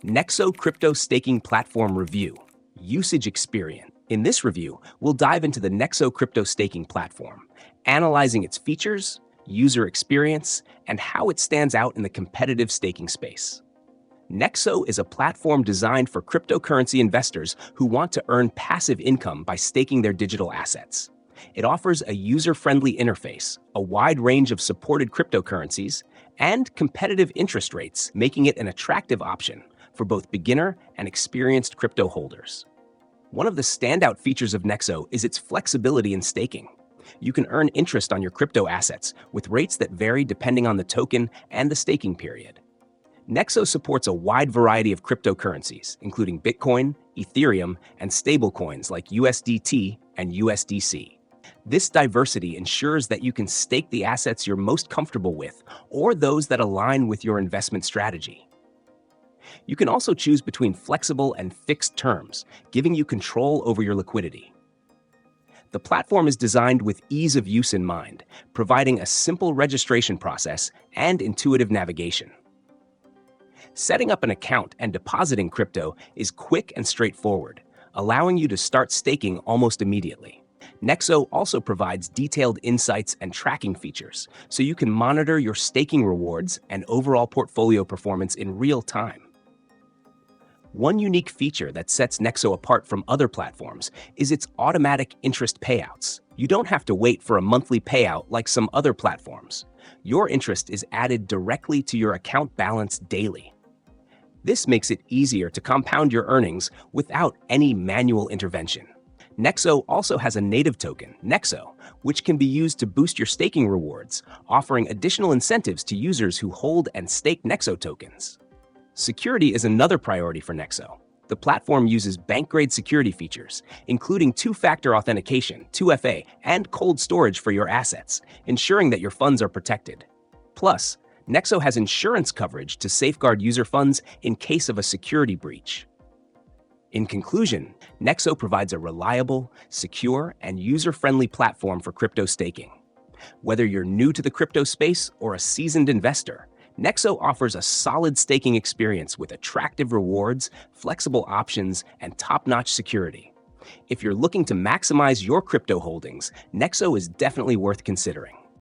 Nexo Crypto Staking Platform Review, Usage Experience. In this review, we'll dive into the Nexo Crypto Staking Platform, analyzing its features, user experience, and how it stands out in the competitive staking space. Nexo is a platform designed for cryptocurrency investors who want to earn passive income by staking their digital assets. It offers a user-friendly interface, a wide range of supported cryptocurrencies, and competitive interest rates, making it an attractive option for both beginner and experienced crypto holders. One of the standout features of Nexo is its flexibility in staking. You can earn interest on your crypto assets with rates that vary depending on the token and the staking period. Nexo supports a wide variety of cryptocurrencies, including Bitcoin, Ethereum, and stablecoins like USDT and USDC. This diversity ensures that you can stake the assets you're most comfortable with or those that align with your investment strategy. You can also choose between flexible and fixed terms, giving you control over your liquidity. The platform is designed with ease of use in mind, providing a simple registration process and intuitive navigation. Setting up an account and depositing crypto is quick and straightforward, allowing you to start staking almost immediately. Nexo also provides detailed insights and tracking features, so you can monitor your staking rewards and overall portfolio performance in real time. One unique feature that sets Nexo apart from other platforms is its automatic interest payouts. You don't have to wait for a monthly payout like some other platforms. Your interest is added directly to your account balance daily. This makes it easier to compound your earnings without any manual intervention. Nexo also has a native token, Nexo, which can be used to boost your staking rewards, offering additional incentives to users who hold and stake Nexo tokens. Security is another priority for Nexo. The platform uses bank-grade security features, including two-factor authentication, 2FA, and cold storage for your assets, ensuring that your funds are protected. Plus, Nexo has insurance coverage to safeguard user funds in case of a security breach. In conclusion, Nexo provides a reliable, secure, and user-friendly platform for crypto staking. Whether you're new to the crypto space or a seasoned investor, Nexo offers a solid staking experience with attractive rewards, flexible options, and top-notch security. If you're looking to maximize your crypto holdings, Nexo is definitely worth considering.